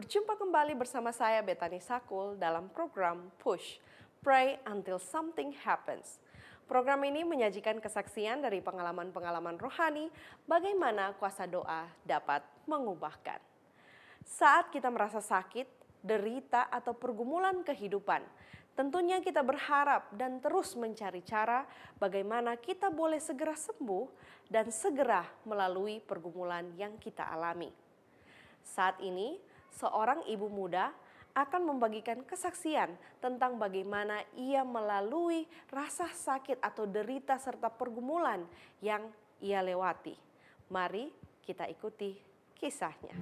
Berjumpa kembali bersama saya Betani Sakul dalam program Push, Pray Until Something Happens. Program ini menyajikan kesaksian dari pengalaman-pengalaman rohani bagaimana kuasa doa dapat mengubahkan. Saat kita merasa sakit, derita atau pergumulan kehidupan, tentunya kita berharap dan terus mencari cara bagaimana kita boleh segera sembuh dan segera melalui pergumulan yang kita alami. Saat ini, seorang ibu muda akan membagikan kesaksian tentang bagaimana ia melalui rasa sakit atau derita serta pergumulan yang ia lewati. Mari kita ikuti kisahnya.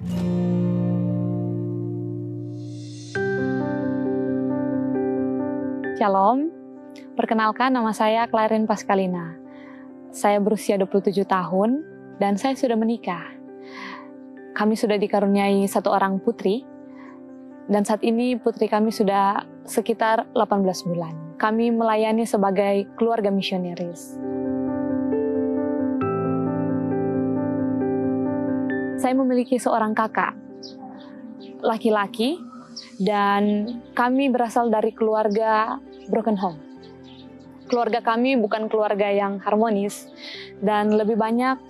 Shalom, perkenalkan nama saya Clarin Pascalina. Saya berusia 27 tahun dan saya sudah menikah. Kami sudah dikaruniai satu orang putri, dan saat ini putri kami sudah sekitar 18 bulan. Kami melayani sebagai keluarga misionaris. Saya memiliki seorang kakak, laki-laki, dan kami berasal dari keluarga broken home. Keluarga kami bukan keluarga yang harmonis, dan lebih banyak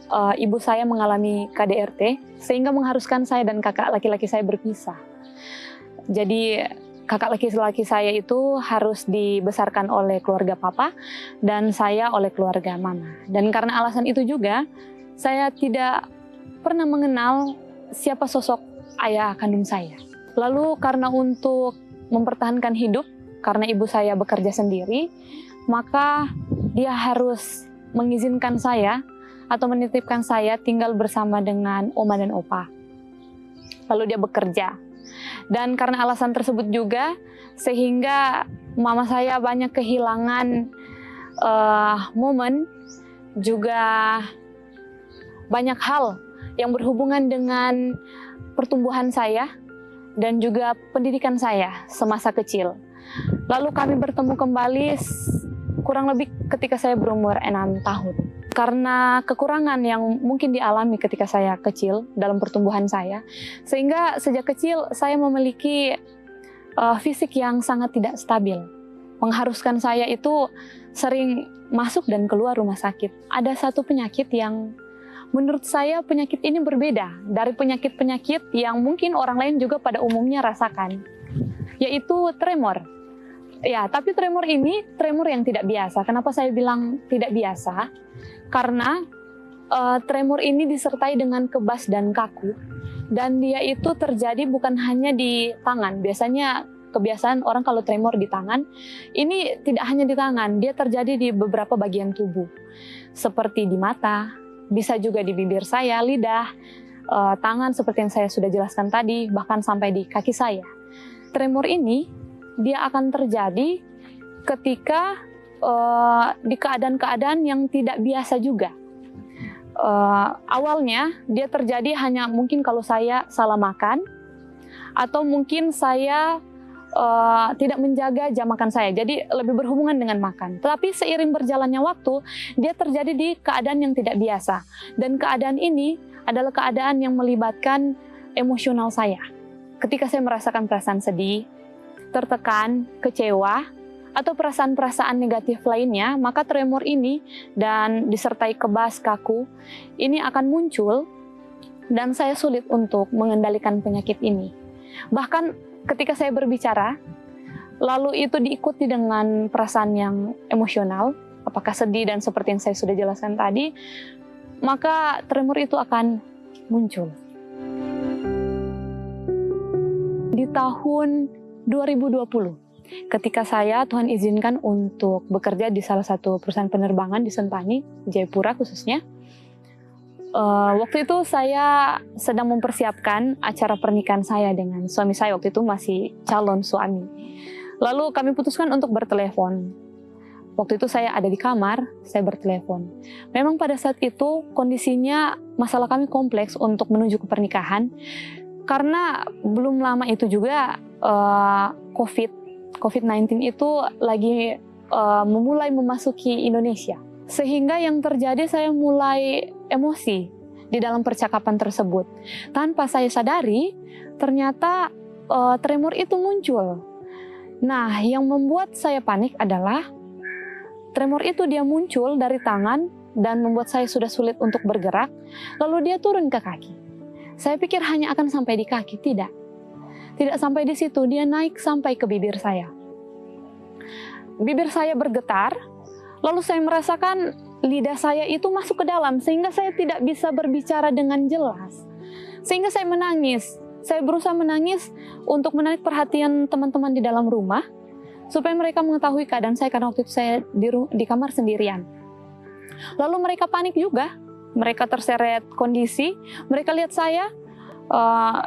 ibu saya mengalami KDRT, sehingga mengharuskan saya dan kakak laki-laki saya berpisah. Jadi kakak laki-laki saya itu harus dibesarkan oleh keluarga papa, dan saya oleh keluarga mama. Dan karena alasan itu juga, saya tidak pernah mengenal siapa sosok ayah kandung saya. Lalu karena untuk mempertahankan hidup, karena ibu saya bekerja sendiri, maka dia harus mengizinkan saya atau menitipkan saya tinggal bersama dengan oma dan opa. Lalu dia bekerja. Dan karena alasan tersebut juga, sehingga mama saya banyak kehilangan momen, juga banyak hal yang berhubungan dengan pertumbuhan saya dan juga pendidikan saya semasa kecil. Lalu kami bertemu kembali kurang lebih ketika saya berumur 6 tahun. Karena kekurangan yang mungkin dialami ketika saya kecil dalam pertumbuhan saya, sehingga sejak kecil saya memiliki fisik yang sangat tidak stabil. Mengharuskan saya itu sering masuk dan keluar rumah sakit. Ada satu penyakit yang menurut saya penyakit ini berbeda dari penyakit-penyakit yang mungkin orang lain juga pada umumnya rasakan, yaitu tremor. Ya, tapi tremor ini tremor yang tidak biasa. Kenapa saya bilang tidak biasa? Karena tremor ini disertai dengan kebas dan kaku, dan dia itu terjadi bukan hanya di tangan. Biasanya kebiasaan orang kalau tremor di tangan, ini tidak hanya di tangan, dia terjadi di beberapa bagian tubuh, seperti di mata, bisa juga di bibir saya, lidah, tangan seperti yang saya sudah jelaskan tadi, bahkan sampai di kaki saya. Tremor ini dia akan terjadi ketika di keadaan-keadaan yang tidak biasa juga. Awalnya dia terjadi hanya mungkin kalau saya salah makan, atau mungkin saya tidak menjaga jam makan saya, jadi lebih berhubungan dengan makan. Tetapi seiring berjalannya waktu, dia terjadi di keadaan yang tidak biasa. Dan keadaan ini adalah keadaan yang melibatkan emosional saya. Ketika saya merasakan perasaan sedih, tertekan, kecewa, atau perasaan-perasaan negatif lainnya, maka tremor ini dan disertai kebas, kaku, ini akan muncul dan saya sulit untuk mengendalikan penyakit ini. Bahkan ketika saya berbicara, lalu itu diikuti dengan perasaan yang emosional, apakah sedih dan seperti yang saya sudah jelaskan tadi, maka tremor itu akan muncul. Di tahun 2020, ketika Tuhan izinkan untuk bekerja di salah satu perusahaan penerbangan di Sentani, Jayapura khususnya. Waktu itu saya sedang mempersiapkan acara pernikahan saya dengan suami saya, waktu itu masih calon suami. Lalu kami putuskan untuk bertelepon. Waktu itu saya ada di kamar, saya bertelepon. Memang pada saat itu kondisinya masalah kami kompleks untuk menuju ke pernikahan, karena belum lama itu juga COVID-19 itu lagi memulai memasuki Indonesia. Sehingga yang terjadi saya mulai emosi di dalam percakapan tersebut. Tanpa saya sadari, ternyata tremor itu muncul. Nah, yang membuat saya panik adalah tremor itu dia muncul dari tangan dan membuat saya sudah sulit untuk bergerak, lalu dia turun ke kaki. Saya pikir hanya akan sampai di kaki, tidak. Tidak sampai di situ, dia naik sampai ke bibir saya. Bibir saya bergetar, lalu saya merasakan lidah saya itu masuk ke dalam, sehingga saya tidak bisa berbicara dengan jelas. Sehingga saya menangis. Saya berusaha menangis untuk menarik perhatian teman-teman di dalam rumah, supaya mereka mengetahui keadaan saya, karena waktu itu saya di kamar sendirian. Lalu mereka panik juga, mereka terseret kondisi, mereka lihat saya,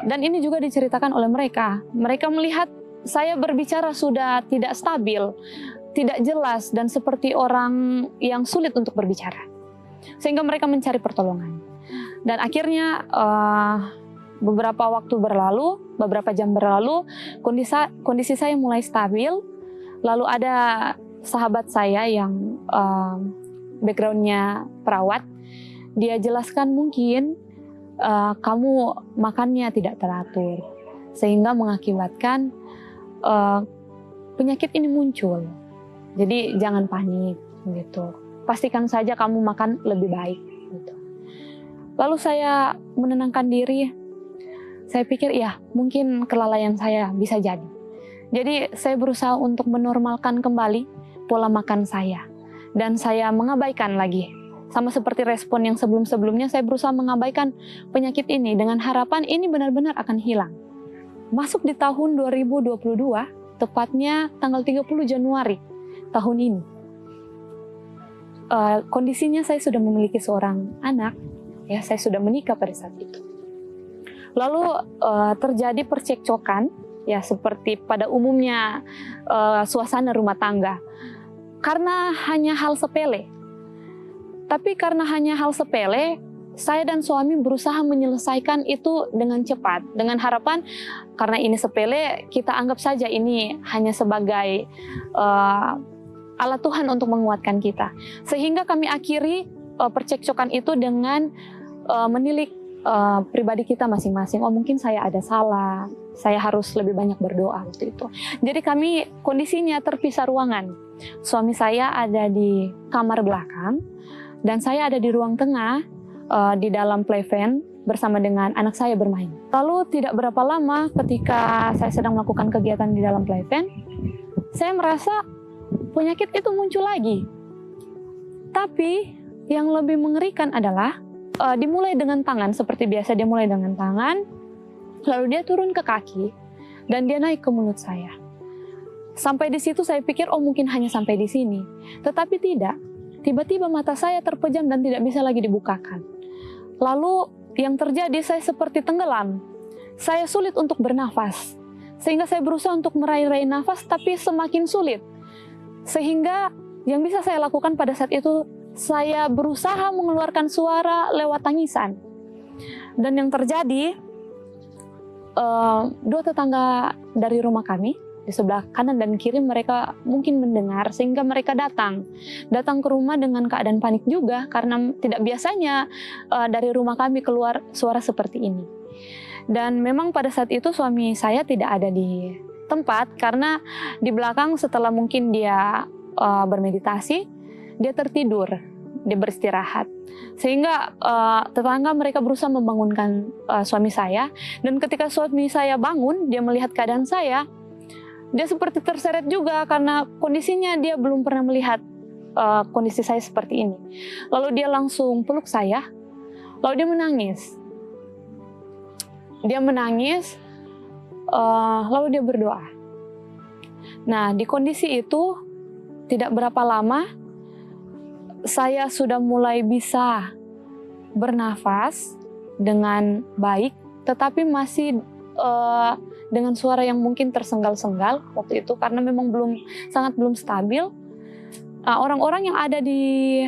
dan ini juga diceritakan oleh mereka. Mereka melihat saya berbicara sudah tidak stabil, tidak jelas, dan seperti orang yang sulit untuk berbicara. Sehingga mereka mencari pertolongan. Dan akhirnya beberapa waktu berlalu, beberapa jam berlalu, kondisi saya mulai stabil. Lalu ada sahabat saya yang backgroundnya perawat, dia jelaskan mungkin kamu makannya tidak teratur, sehingga mengakibatkan penyakit ini muncul. Jadi jangan panik, gitu. Pastikan saja kamu makan lebih baik. Gitu. Lalu saya menenangkan diri. Saya pikir ya mungkin kelalaian saya bisa jadi. Jadi saya berusaha untuk menormalkan kembali pola makan saya. Dan saya mengabaikan lagi. Sama seperti respon yang sebelum-sebelumnya, saya berusaha mengabaikan penyakit ini dengan harapan ini benar-benar akan hilang. Masuk di tahun 2022, tepatnya tanggal 30 Januari tahun ini. Kondisinya saya sudah memiliki seorang anak, ya saya sudah menikah pada saat itu. Lalu terjadi percekcokan, ya seperti pada umumnya suasana rumah tangga. Karena hanya hal sepele. Tapi karena hanya hal sepele, saya dan suami berusaha menyelesaikan itu dengan cepat. Dengan harapan, karena ini sepele, kita anggap saja ini hanya sebagai alat Tuhan untuk menguatkan kita. Sehingga kami akhiri percekcokan itu dengan menilik pribadi kita masing-masing. Oh mungkin saya ada salah, saya harus lebih banyak berdoa waktu itu. Jadi kami kondisinya terpisah ruangan. Suami saya ada di kamar belakang, dan saya ada di ruang tengah di dalam playpen bersama dengan anak saya bermain. Lalu tidak berapa lama ketika saya sedang melakukan kegiatan di dalam playpen, saya merasa penyakit itu muncul lagi. Tapi yang lebih mengerikan adalah dimulai dengan tangan, seperti biasa dia mulai dengan tangan, lalu dia turun ke kaki, dan dia naik ke mulut saya. Sampai di situ saya pikir, oh mungkin hanya sampai di sini. Tetapi tidak. Tiba-tiba mata saya terpejam dan tidak bisa lagi dibukakan. Lalu yang terjadi, saya seperti tenggelam. Saya sulit untuk bernafas. Sehingga saya berusaha untuk meraih-raih nafas, tapi semakin sulit. Sehingga yang bisa saya lakukan pada saat itu, saya berusaha mengeluarkan suara lewat tangisan. Dan yang terjadi, dua tetangga dari rumah kami, di sebelah kanan dan kiri, mereka mungkin mendengar sehingga mereka datang ke rumah dengan keadaan panik juga, karena tidak biasanya dari rumah kami keluar suara seperti ini. Dan memang pada saat itu suami saya tidak ada di tempat, karena di belakang setelah mungkin dia bermeditasi, dia tertidur, dia beristirahat. Sehingga tetangga mereka berusaha membangunkan suami saya, dan ketika suami saya bangun, dia melihat keadaan saya, dia seperti terseret juga karena kondisinya dia belum pernah melihat kondisi saya seperti ini. Lalu dia langsung peluk saya, lalu dia menangis. Dia menangis, lalu dia berdoa. Nah, di kondisi itu tidak berapa lama saya sudah mulai bisa bernafas dengan baik, tetapi masih dengan suara yang mungkin tersenggal-senggal waktu itu, karena memang sangat belum stabil. Orang-orang yang ada di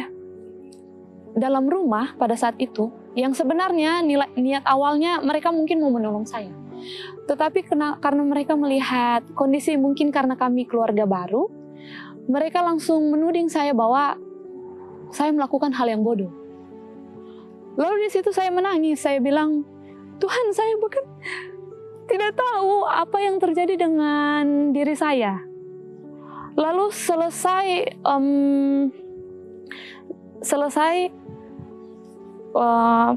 dalam rumah pada saat itu, yang sebenarnya niat awalnya mereka mungkin mau menolong saya, tetapi karena mereka melihat kondisi mungkin karena kami keluarga baru, mereka langsung menuding saya bahwa saya melakukan hal yang bodoh. Lalu di situ saya menangis, saya bilang, Tuhan, saya bukan tidak tahu apa yang terjadi dengan diri saya. Lalu selesai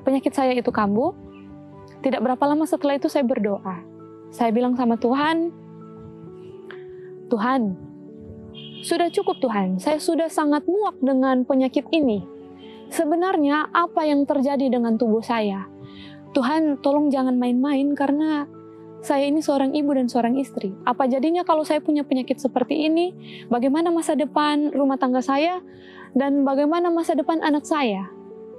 penyakit saya itu kambuh, tidak berapa lama setelah itu saya berdoa. Saya bilang sama Tuhan, Tuhan, sudah cukup Tuhan, saya sudah sangat muak dengan penyakit ini. Sebenarnya apa yang terjadi dengan tubuh saya? Tuhan, tolong jangan main-main karena saya ini seorang ibu dan seorang istri. Apa jadinya kalau saya punya penyakit seperti ini? Bagaimana masa depan rumah tangga saya? Dan bagaimana masa depan anak saya?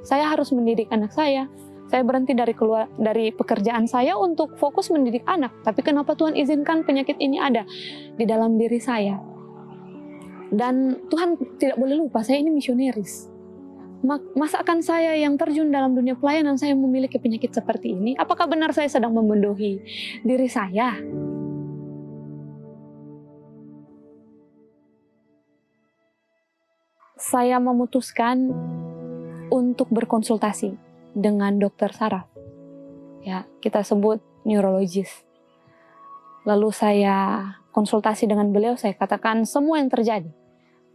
Saya harus mendidik anak saya. Saya berhenti dari pekerjaan saya untuk fokus mendidik anak. Tapi kenapa Tuhan izinkan penyakit ini ada di dalam diri saya? Dan Tuhan tidak boleh lupa, saya ini misionaris. Masakan saya yang terjun dalam dunia pelayanan, saya memiliki penyakit seperti ini? Apakah benar saya sedang membodohi diri saya? Saya memutuskan untuk berkonsultasi dengan dokter saraf. Ya, kita sebut neurologis. Lalu saya konsultasi dengan beliau, saya katakan semua yang terjadi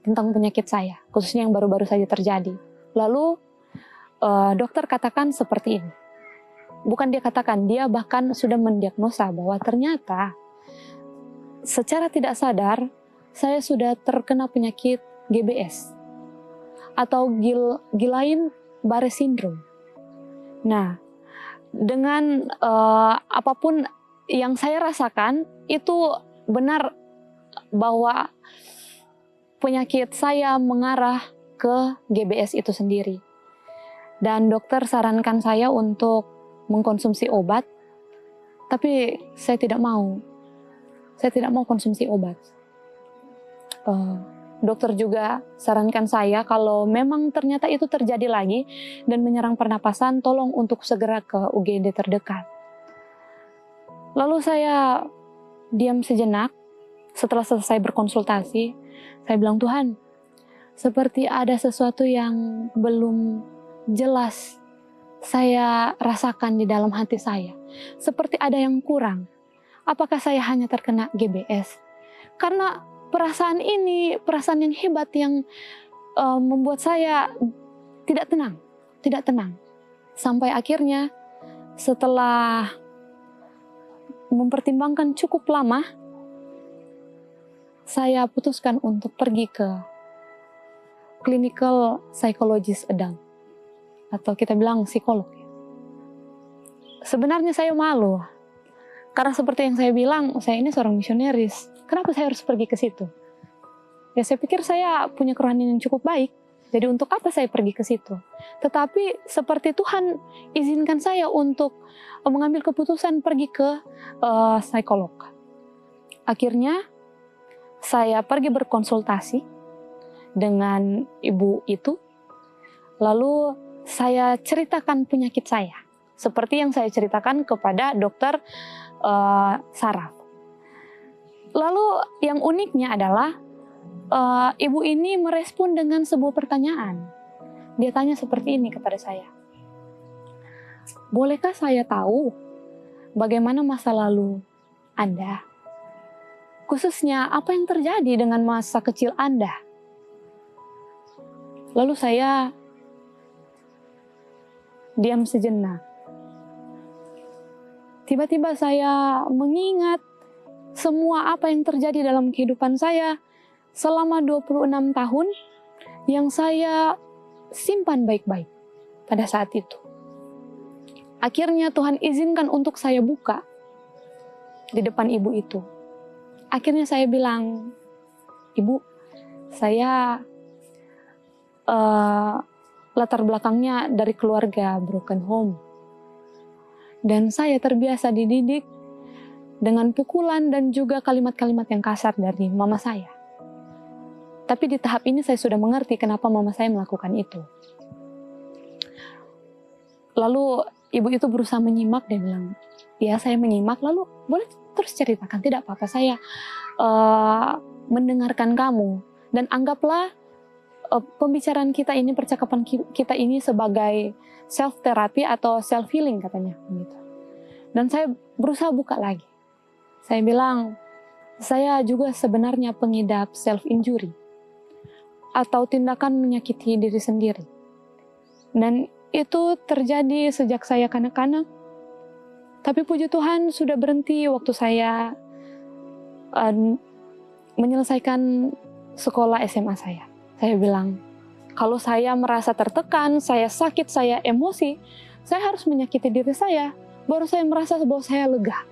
tentang penyakit saya, khususnya yang baru-baru saja terjadi. Lalu dokter katakan seperti ini. Bukan dia katakan, dia bahkan sudah mendiagnosa bahwa ternyata secara tidak sadar saya sudah terkena penyakit GBS atau Guillain-Barré syndrome. Nah, dengan apapun yang saya rasakan itu benar bahwa penyakit saya mengarah ke GBS itu sendiri. Dan dokter sarankan saya untuk mengkonsumsi obat, tapi saya tidak mau. Saya tidak mau konsumsi obat. Dokter juga sarankan saya kalau memang ternyata itu terjadi lagi dan menyerang pernapasan, tolong untuk segera ke UGD terdekat. Lalu saya diam sejenak. Setelah selesai berkonsultasi, saya bilang, Tuhan, seperti ada sesuatu yang belum jelas saya rasakan di dalam hati saya. Seperti ada yang kurang. Apakah saya hanya terkena GBS? Karena perasaan ini, perasaan yang hebat yang membuat saya tidak tenang. Sampai akhirnya setelah mempertimbangkan cukup lama, saya putuskan untuk pergi ke clinical psychologist adult, atau kita bilang psikolog. Sebenarnya saya malu, karena seperti yang saya bilang, saya ini seorang misionaris. Kenapa saya harus pergi ke situ? Ya saya pikir saya punya kerohanian yang cukup baik, jadi untuk apa saya pergi ke situ? Tetapi seperti Tuhan izinkan saya untuk mengambil keputusan pergi ke psikolog. Akhirnya saya pergi berkonsultasi dengan ibu itu, lalu saya ceritakan penyakit saya, seperti yang saya ceritakan kepada dokter saraf. Lalu yang uniknya adalah ibu ini merespon dengan sebuah pertanyaan. Dia tanya seperti ini kepada saya, bolehkah saya tahu bagaimana masa lalu Anda? Khususnya apa yang terjadi dengan masa kecil Anda? Lalu saya diam sejenak. Tiba-tiba saya mengingat semua apa yang terjadi dalam kehidupan saya selama 26 tahun yang saya simpan baik-baik pada saat itu. Akhirnya Tuhan izinkan untuk saya buka di depan ibu itu. Akhirnya saya bilang, Ibu, saya latar belakangnya dari keluarga broken home. Dan saya terbiasa dididik dengan pukulan dan juga kalimat-kalimat yang kasar dari mama saya. Tapi di tahap ini saya sudah mengerti kenapa mama saya melakukan itu. Lalu ibu itu berusaha menyimak, dia bilang, ya saya menyimak, lalu boleh terus ceritakan, tidak apa-apa, saya mendengarkan kamu. Dan anggaplah pembicaraan kita ini, percakapan kita ini sebagai self therapy atau self healing katanya. Gitu. Dan saya berusaha buka lagi. Saya bilang, saya juga sebenarnya pengidap self-injury atau tindakan menyakiti diri sendiri. Dan itu terjadi sejak saya kanak-kanak. Tapi puji Tuhan sudah berhenti waktu saya menyelesaikan sekolah SMA saya. Saya bilang, kalau saya merasa tertekan, saya sakit, saya emosi, saya harus menyakiti diri saya, baru saya merasa bahwa saya lega.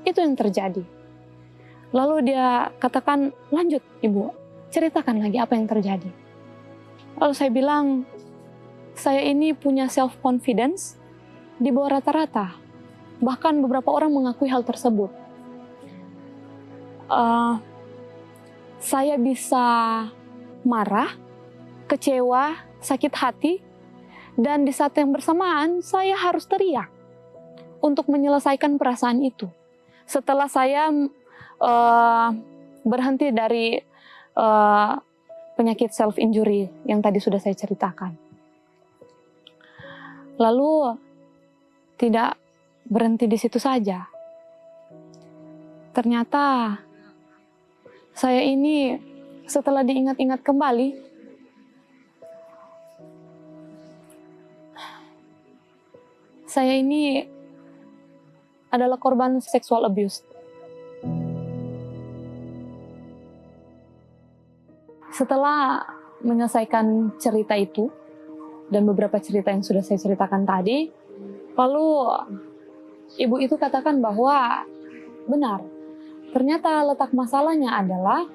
Itu yang terjadi. Lalu dia katakan, lanjut Ibu, ceritakan lagi apa yang terjadi. Lalu saya bilang, saya ini punya self-confidence di bawah rata-rata. Bahkan beberapa orang mengakui hal tersebut. Saya bisa marah, kecewa, sakit hati, dan di saat yang bersamaan saya harus teriak untuk menyelesaikan perasaan itu. Setelah saya berhenti dari penyakit self-injury yang tadi sudah saya ceritakan. Lalu tidak berhenti di situ saja. Ternyata saya ini setelah diingat-ingat kembali, saya ini adalah korban sexual abuse. Setelah menyelesaikan cerita itu, dan beberapa cerita yang sudah saya ceritakan tadi, lalu ibu itu katakan bahwa benar, ternyata letak masalahnya adalah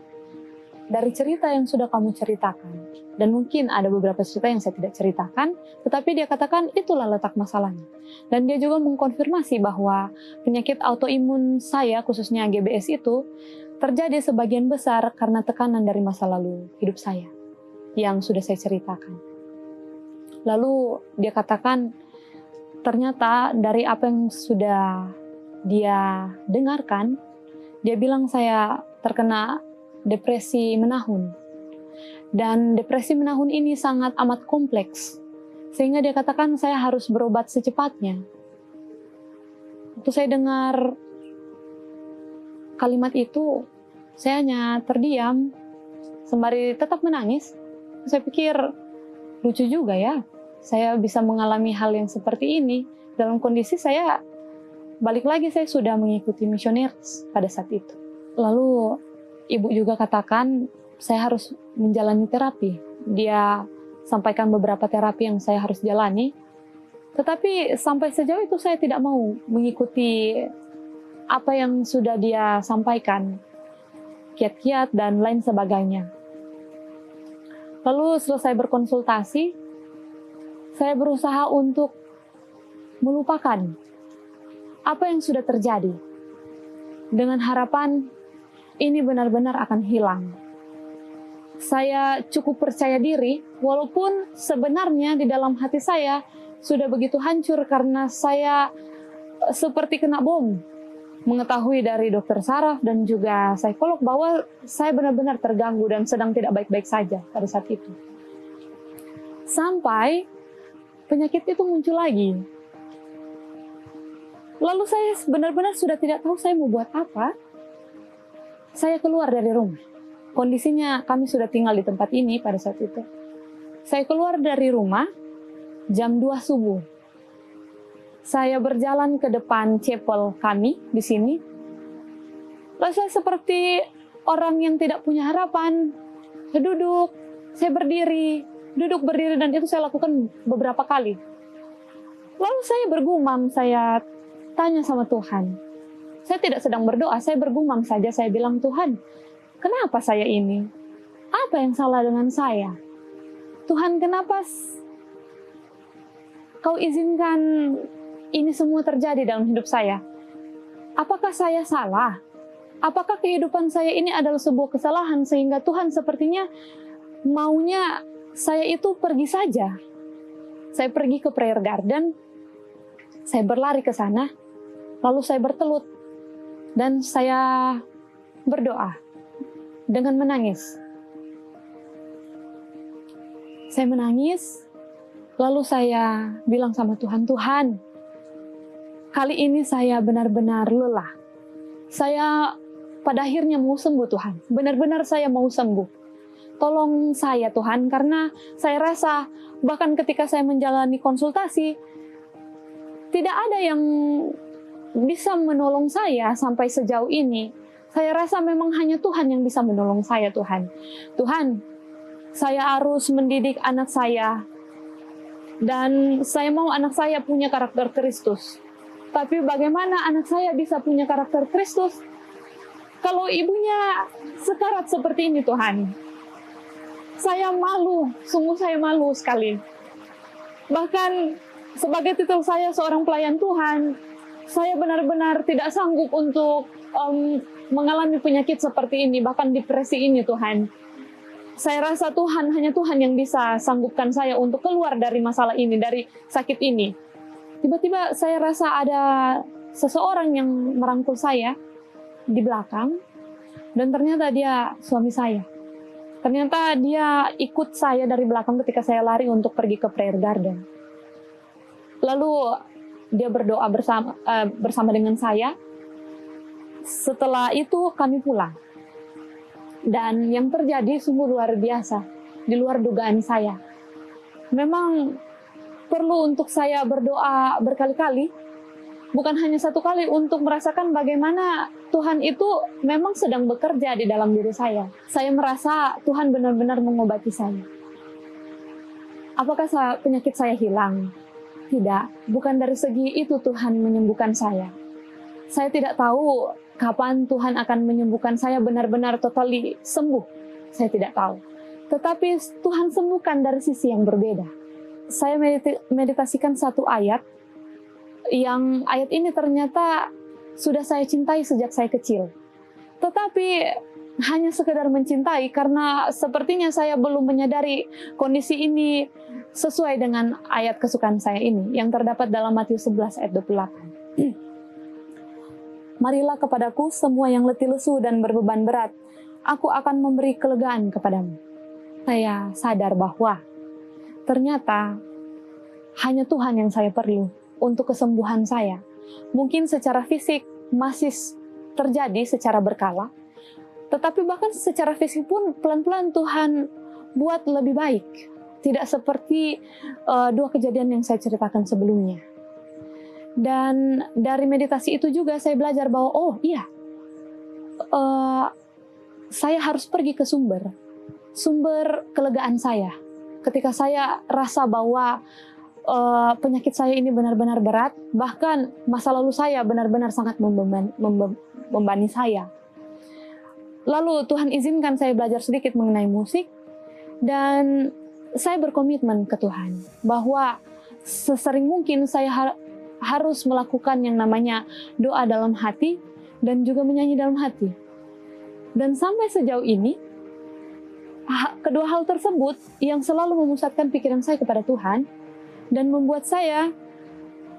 dari cerita yang sudah kamu ceritakan. Dan mungkin ada beberapa cerita yang saya tidak ceritakan, tetapi dia katakan itulah letak masalahnya. Dan dia juga mengkonfirmasi bahwa penyakit autoimun saya, khususnya GBS itu, terjadi sebagian besar karena tekanan dari masa lalu hidup saya yang sudah saya ceritakan. Lalu dia katakan, ternyata dari apa yang sudah dia dengarkan, dia bilang saya terkena depresi menahun. Dan depresi menahun ini sangat amat kompleks. Sehingga dia katakan saya harus berobat secepatnya. Waktu saya dengar kalimat itu, saya hanya terdiam, sembari tetap menangis. Saya pikir, lucu juga ya, saya bisa mengalami hal yang seperti ini. Dalam kondisi saya, balik lagi saya sudah mengikuti misioneris pada saat itu. Lalu, ibu juga katakan, saya harus menjalani terapi. Dia sampaikan beberapa terapi yang saya harus jalani. Tetapi sampai sejauh itu saya tidak mau mengikuti apa yang sudah dia sampaikan. Kiat-kiat dan lain sebagainya. Lalu selesai berkonsultasi, saya berusaha untuk melupakan apa yang sudah terjadi. Dengan harapan ini benar-benar akan hilang. Saya cukup percaya diri, walaupun sebenarnya di dalam hati saya sudah begitu hancur karena saya seperti kena bom. Mengetahui dari dokter saraf dan juga psikolog bahwa saya benar-benar terganggu dan sedang tidak baik-baik saja pada saat itu. Sampai penyakit itu muncul lagi. Lalu saya benar-benar sudah tidak tahu saya mau buat apa. Saya keluar dari rumah. Kondisinya kami sudah tinggal di tempat ini pada saat itu. Saya keluar dari rumah jam 2 subuh. Saya berjalan ke depan chapel kami di sini. Lalu saya seperti orang yang tidak punya harapan. Saya duduk, saya berdiri, duduk berdiri, dan itu saya lakukan beberapa kali. Lalu saya bergumam, saya tanya sama Tuhan. Saya tidak sedang berdoa, saya bergumam saja. Saya bilang, Tuhan, kenapa saya ini? Apa yang salah dengan saya? Tuhan, kenapa Kau izinkan ini semua terjadi dalam hidup saya? Apakah saya salah? Apakah kehidupan saya ini adalah sebuah kesalahan sehingga Tuhan sepertinya maunya saya itu pergi saja? Saya pergi ke prayer garden, saya berlari ke sana, lalu saya bertelut, dan saya berdoa dengan menangis. Saya menangis, lalu saya bilang sama Tuhan, Tuhan, kali ini saya benar-benar lelah. Saya pada akhirnya mau sembuh Tuhan. Benar-benar saya mau sembuh. Tolong saya Tuhan, karena saya rasa bahkan ketika saya menjalani konsultasi, tidak ada yang bisa menolong saya sampai sejauh ini. Saya rasa memang hanya Tuhan yang bisa menolong saya Tuhan. Tuhan, saya harus mendidik anak saya. Dan saya mau anak saya punya karakter Kristus. Tapi bagaimana anak saya bisa punya karakter Kristus kalau ibunya sekarat seperti ini Tuhan? Saya malu, sungguh saya malu sekali. Bahkan sebagai titel saya seorang pelayan Tuhan, saya benar-benar tidak sanggup untuk mengalami penyakit seperti ini, bahkan depresi ini Tuhan. Saya rasa Tuhan, hanya Tuhan yang bisa sanggupkan saya untuk keluar dari masalah ini, dari sakit ini. Tiba-tiba saya rasa ada seseorang yang merangkul saya di belakang, dan ternyata dia suami saya. Ternyata dia ikut saya dari belakang ketika saya lari untuk pergi ke prayer garden. Lalu dia berdoa bersama dengan saya. Setelah itu kami pulang. Dan yang terjadi sungguh luar biasa, di luar dugaan saya. Memang perlu untuk saya berdoa berkali-kali, bukan hanya satu kali, untuk merasakan bagaimana Tuhan itu memang sedang bekerja di dalam diri saya. Saya merasa Tuhan benar-benar mengobati saya. Apakah penyakit saya hilang? Tidak, bukan dari segi itu Tuhan menyembuhkan saya. Saya tidak tahu kapan Tuhan akan menyembuhkan saya benar-benar totally sembuh. Saya tidak tahu. Tetapi Tuhan sembuhkan dari sisi yang berbeda. Saya meditasikan satu ayat, yang ayat ini ternyata sudah saya cintai sejak saya kecil. Tetapi hanya sekedar mencintai karena sepertinya saya belum menyadari kondisi ini sesuai dengan ayat kesukaan saya ini yang terdapat dalam Matius 11 ayat 28. Marilah kepadaku semua yang letih lesu dan berbeban berat, aku akan memberi kelegaan kepadamu. Saya sadar bahwa ternyata hanya Tuhan yang saya perlu untuk kesembuhan saya. Mungkin secara fisik masih terjadi secara berkala, tetapi bahkan secara fisik pun pelan-pelan Tuhan buat lebih baik. Tidak seperti dua kejadian yang saya ceritakan sebelumnya. Dan dari meditasi itu juga saya belajar bahwa oh iya, saya harus pergi ke sumber kelegaan saya. Ketika saya rasa bahwa penyakit saya ini benar-benar berat, bahkan masa lalu saya benar-benar sangat membebani saya. Lalu Tuhan izinkan saya belajar sedikit mengenai musik, dan saya berkomitmen ke Tuhan bahwa sesering mungkin saya harus melakukan yang namanya doa dalam hati dan juga menyanyi dalam hati. Dan sampai sejauh ini, kedua hal tersebut yang selalu memusatkan pikiran saya kepada Tuhan dan membuat saya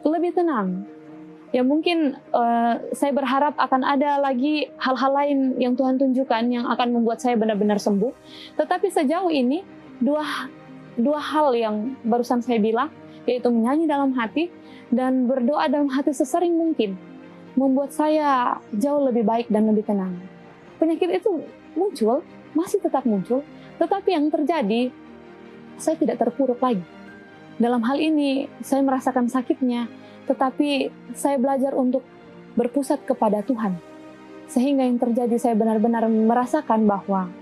lebih tenang. Ya mungkin saya berharap akan ada lagi hal-hal lain yang Tuhan tunjukkan yang akan membuat saya benar-benar sembuh. Tetapi sejauh ini dua hal yang barusan saya bilang, yaitu menyanyi dalam hati dan berdoa dalam hati sesering mungkin, membuat saya jauh lebih baik dan lebih tenang. Penyakit itu muncul, masih tetap muncul, tetapi yang terjadi, saya tidak terpuruk lagi. Dalam hal ini, saya merasakan sakitnya, tetapi saya belajar untuk berpusat kepada Tuhan. Sehingga yang terjadi, saya benar-benar merasakan bahwa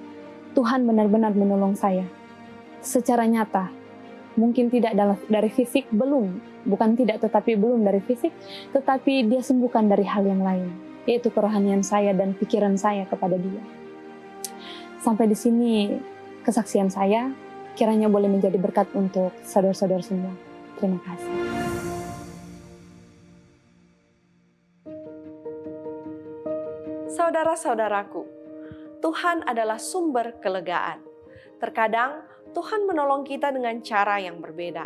Tuhan benar-benar menolong saya. Secara nyata, mungkin tidak dari fisik, bukan tidak, tetapi belum dari fisik, tetapi Dia sembuhkan dari hal yang lain, yaitu kerohanian saya dan pikiran saya kepada Dia. Sampai di sini kesaksian saya, kiranya boleh menjadi berkat untuk saudara-saudara semua. Terima kasih. Saudara-saudaraku, Tuhan adalah sumber kelegaan. Terkadang Tuhan menolong kita dengan cara yang berbeda.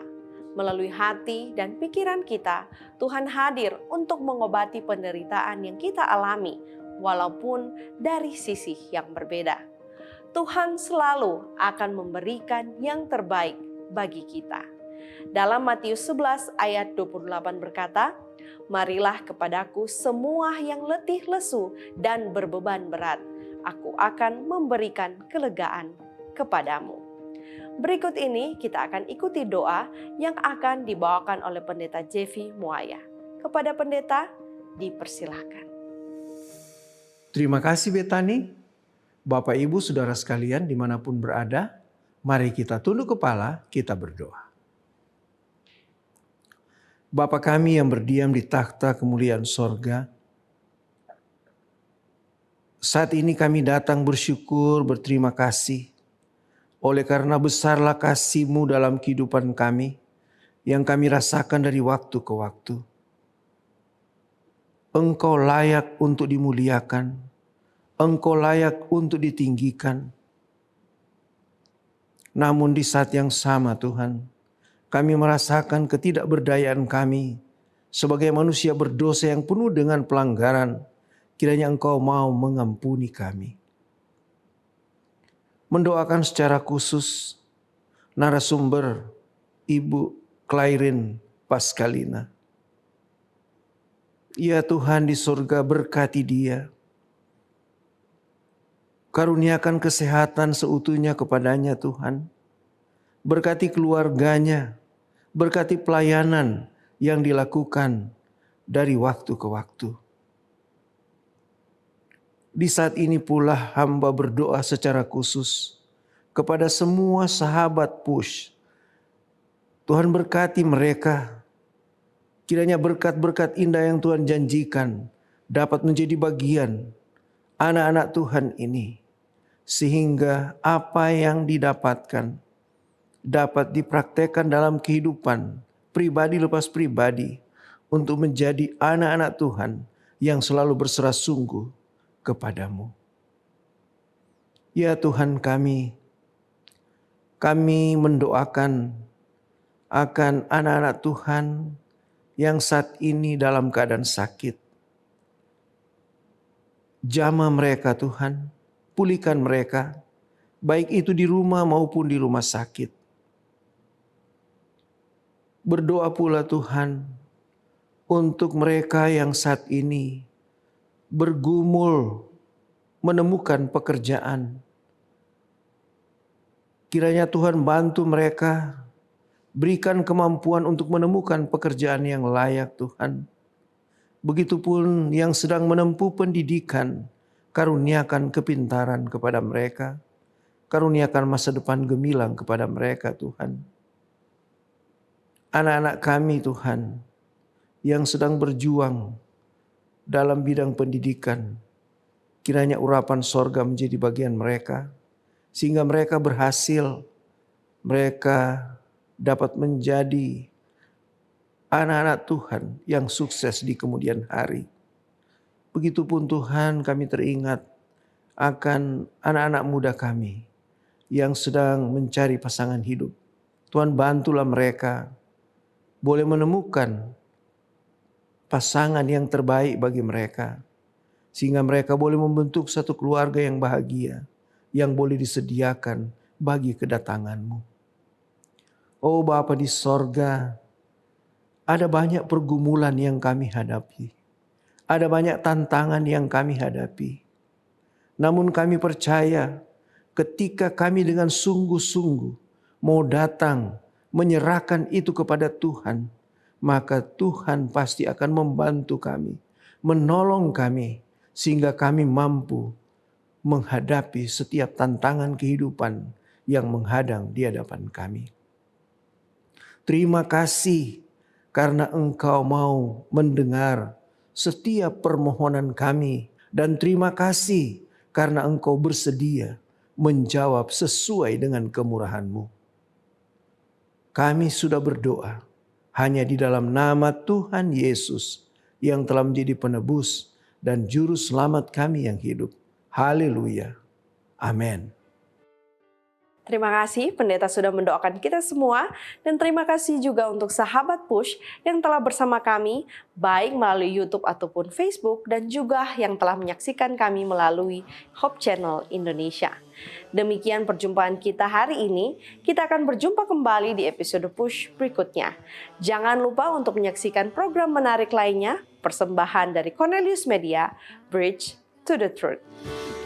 Melalui hati dan pikiran kita, Tuhan hadir untuk mengobati penderitaan yang kita alami, walaupun dari sisi yang berbeda. Tuhan selalu akan memberikan yang terbaik bagi kita. Dalam Matius 11 ayat 28 berkata, Marilah kepadaku semua yang letih lesu dan berbeban berat. Aku akan memberikan kelegaan kepadamu. Berikut ini kita akan ikuti doa yang akan dibawakan oleh Pendeta Jevi Muaya. Kepada pendeta, dipersilahkan. Terima kasih Betani. Bapak Ibu Saudara sekalian dimanapun berada, mari kita tunduk kepala, kita berdoa. Bapa kami yang berdiam di takhta kemuliaan sorga, saat ini kami datang bersyukur, berterima kasih, oleh karena besarlah kasih-Mu dalam kehidupan kami, yang kami rasakan dari waktu ke waktu. Engkau layak untuk dimuliakan, Engkau layak untuk ditinggikan. Namun di saat yang sama Tuhan, kami merasakan ketidakberdayaan kami sebagai manusia berdosa yang penuh dengan pelanggaran. Kiranya Engkau mau mengampuni kami. Mendoakan secara khusus narasumber Ibu Clairin Pascalina. Ya Tuhan di surga, berkati dia. Karuniakan kesehatan seutuhnya kepadanya Tuhan. Berkati keluarganya, berkati pelayanan yang dilakukan dari waktu ke waktu. Di saat ini pula hamba berdoa secara khusus kepada semua sahabat Push. Tuhan berkati mereka. Kiranya berkat-berkat indah yang Tuhan janjikan dapat menjadi bagian anak-anak Tuhan ini. Sehingga apa yang didapatkan dapat dipraktekkan dalam kehidupan pribadi lepas pribadi untuk menjadi anak-anak Tuhan yang selalu berserah sungguh kepadamu. Ya Tuhan kami mendoakan akan anak-anak Tuhan yang saat ini dalam keadaan sakit. Jamah mereka Tuhan, pulihkan mereka, baik itu di rumah maupun di rumah sakit. Berdoa pula Tuhan untuk mereka yang saat ini bergumul menemukan pekerjaan. Kiranya Tuhan bantu mereka, berikan kemampuan untuk menemukan pekerjaan yang layak Tuhan. Begitupun yang sedang menempuh pendidikan, karuniakan kepintaran kepada mereka. Karuniakan masa depan gemilang kepada mereka Tuhan. Anak-anak kami Tuhan yang sedang berjuang dalam bidang pendidikan, kiranya urapan sorga menjadi bagian mereka, sehingga mereka berhasil, mereka dapat menjadi anak-anak Tuhan yang sukses di kemudian hari. Begitupun Tuhan kami teringat akan anak-anak muda kami yang sedang mencari pasangan hidup. Tuhan bantulah mereka boleh menemukan pasangan yang terbaik bagi mereka. Sehingga mereka boleh membentuk satu keluarga yang bahagia, yang boleh disediakan bagi kedatangan-Mu. Oh Bapa di sorga, ada banyak pergumulan yang kami hadapi. Ada banyak tantangan yang kami hadapi. Namun kami percaya ketika kami dengan sungguh-sungguh mau datang menyerahkan itu kepada Tuhan, maka Tuhan pasti akan membantu kami, menolong kami, sehingga kami mampu menghadapi setiap tantangan kehidupan yang menghadang di hadapan kami. Terima kasih karena Engkau mau mendengar setiap permohonan kami, dan terima kasih karena Engkau bersedia menjawab sesuai dengan kemurahan-Mu. Kami sudah berdoa hanya di dalam nama Tuhan Yesus yang telah menjadi penebus dan juru selamat kami yang hidup. Haleluya. Amin. Terima kasih pendeta sudah mendoakan kita semua, dan terima kasih juga untuk sahabat Push yang telah bersama kami baik melalui YouTube ataupun Facebook, dan juga yang telah menyaksikan kami melalui Hope Channel Indonesia. Demikian perjumpaan kita hari ini. Kita akan berjumpa kembali di episode Push berikutnya. Jangan lupa untuk menyaksikan program menarik lainnya, persembahan dari Cornelius Media, Bridge to the Truth.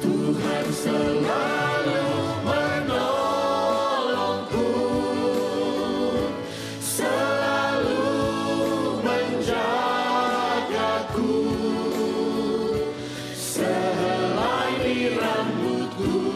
Tuhan selalu menolongku, selalu menjagaku, sehelai di rambutku.